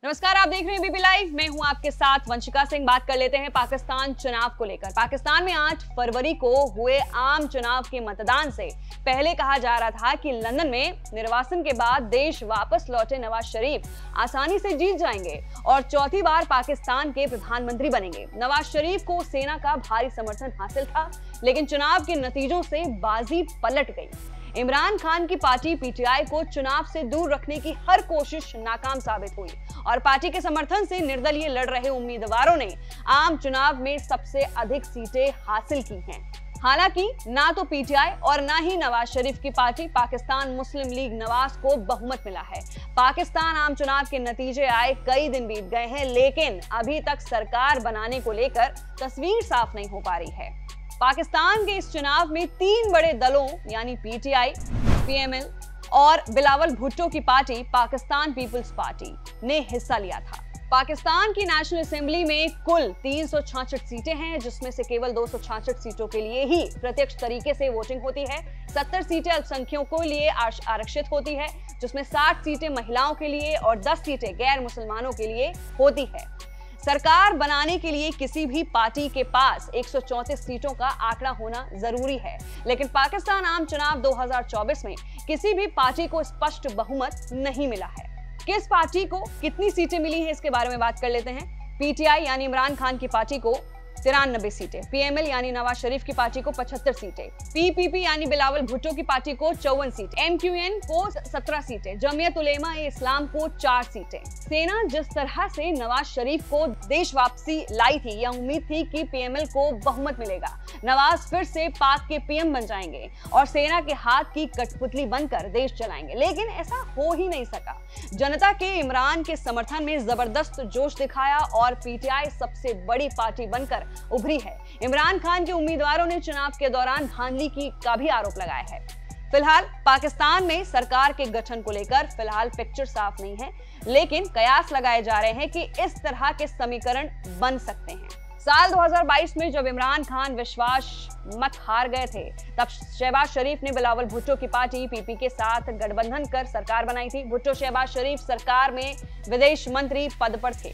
नमस्कार, आप देख रहे हैं एबीपी लाइव। मैं हूं आपके साथ वंशिका सिंह। बात कर लेते हैं पाकिस्तान चुनाव को लेकर। पाकिस्तान में 8 फरवरी को हुए आम चुनाव के मतदान से पहले कहा जा रहा था कि लंदन में निर्वाचन के बाद देश वापस लौटे नवाज शरीफ आसानी से जीत जाएंगे और चौथी बार पाकिस्तान के प्रधानमंत्री बनेंगे। नवाज शरीफ को सेना का भारी समर्थन हासिल था, लेकिन चुनाव के नतीजों से बाजी पलट गई। इमरान खान की पार्टी पीटीआई को चुनाव से दूर रखने की हर कोशिश नाकाम साबित हुई और पार्टी के समर्थन से निर्दलीय लड़ रहे उम्मीदवारों ने आम चुनाव में सबसे अधिक सीटें हासिल की हैं। हालांकि ना तो पीटीआई और ना ही नवाज शरीफ की पार्टी पाकिस्तान मुस्लिम लीग नवाज को बहुमत मिला है। पाकिस्तान आम चुनाव के नतीजे आए कई दिन बीत गए हैं, लेकिन अभी तक सरकार बनाने को लेकर तस्वीर साफ नहीं हो पा रही है। पाकिस्तान के इस चुनाव में 3 बड़े दलों यानी पीटीआई, पीएमएल और बिलावल भुट्टो की पार्टी पाकिस्तान पीपल्स पार्टी ने हिस्सा लिया था। पाकिस्तान की नेशनल असेंबली में कुल 366 सीटें हैं, जिसमें से केवल 266 सीटों के लिए ही प्रत्यक्ष तरीके से वोटिंग होती है। 70 सीटें अल्पसंख्यकों के लिए आरक्षित होती है, जिसमें 60 सीटें महिलाओं के लिए और 10 सीटें गैर मुसलमानों के लिए होती है। सरकार बनाने के लिए किसी भी पार्टी के पास 134 सीटों का आंकड़ा होना जरूरी है, लेकिन पाकिस्तान आम चुनाव 2024 में किसी भी पार्टी को स्पष्ट बहुमत नहीं मिला है। किस पार्टी को कितनी सीटें मिली हैं, इसके बारे में बात कर लेते हैं। पीटीआई यानी इमरान खान की पार्टी को 93 सीटें, पीएमएल यानी नवाज शरीफ की पार्टी को 75 सीटें, पीपीपी यानी बिलावल भुट्टो की पार्टी को 54 सीटें, एमक्यूएन को 17 सीटें, जमीयत उलेमा ए इस्लाम को 4 सीटें। सेना जिस तरह से नवाज शरीफ को देश वापसी लाई थी, यह उम्मीद थी कि पीएमएल को बहुमत मिलेगा, नवाज फिर से पाक के पीएम बन जाएंगे और सेना के हाथ की कठपुतली बनकर देश चलाएंगे, लेकिन ऐसा हो ही नहीं सका। जनता के इमरान के समर्थन में जबरदस्त जोश दिखाया और पीटीआई सबसे बड़ी पार्टी बनकर उभरी है। इमरान खान के उम्मीदवारों ने चुनाव के दौरान धांधली का भी आरोप लगाया है। फिलहाल पाकिस्तान में सरकार के गठन को लेकर फिलहाल पिक्चर साफ नहीं है, लेकिन कयास लगाए जा रहे हैं कि इस तरह के समीकरण बन सकते हैं। साल 2022 में जब इमरान खान विश्वास मत हार गए थे, तब शहबाज शरीफ ने बिलावल भुट्टो की पार्टी पीपी के साथ गठबंधन कर सरकार बनाई थी। भुट्टो शहबाज शरीफ सरकार में विदेश मंत्री पद पर थे।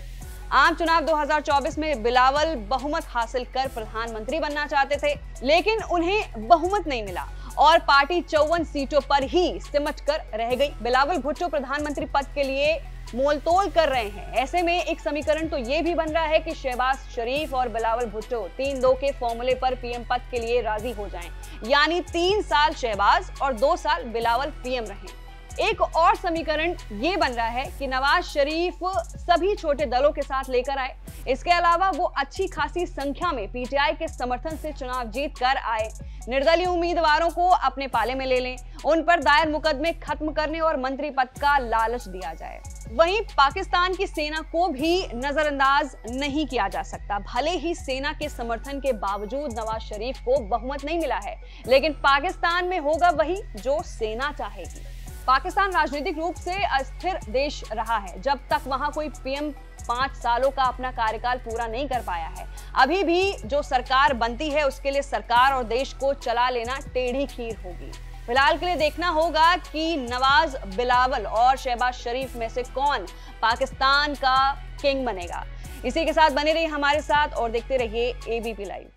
आम चुनाव 2024 में बिलावल बहुमत हासिल कर प्रधानमंत्री बनना चाहते थे, लेकिन उन्हें बहुमत नहीं मिला और पार्टी 54 सीटों पर ही सिमट कर रह गई। बिलावल भुट्टो प्रधानमंत्री पद के लिए मोलतोल कर रहे हैं। ऐसे में एक समीकरण तो ये भी बन रहा है कि शहबाज शरीफ और बिलावल भुट्टो 3-2 के फॉर्मूले पर पीएम पद के लिए राजी हो जाएं, यानी 3 साल शहबाज और 2 साल बिलावल पीएम रहें। एक और समीकरण ये बन रहा है कि नवाज शरीफ सभी छोटे दलों के साथ लेकर आए। इसके अलावा वो अच्छी खासी संख्या में पीटीआई के समर्थन से चुनाव जीत कर आए, निर्दलीय उम्मीदवारों को अपने पाले में ले लें, उन पर दायर मुकदमे खत्म करने और मंत्री पद का लालच दिया जाए। वहीं पाकिस्तान की सेना को भी नजरअंदाज नहीं किया जा सकता। भले ही सेना के समर्थन के बावजूद नवाज शरीफ को बहुमत नहीं मिला है, लेकिन पाकिस्तान में होगा वही जो सेना चाहेगी। पाकिस्तान राजनीतिक रूप से अस्थिर देश रहा है, जब तक वहां कोई पीएम 5 सालों का अपना कार्यकाल पूरा नहीं कर पाया है। अभी भी जो सरकार बनती है, उसके लिए सरकार और देश को चला लेना टेढ़ी खीर होगी। फिलहाल के लिए देखना होगा कि नवाज, बिलावल और शहबाज शरीफ में से कौन पाकिस्तान का किंग बनेगा। इसी के साथ बने रहिए हमारे साथ और देखते रहिए एबीपी लाइव।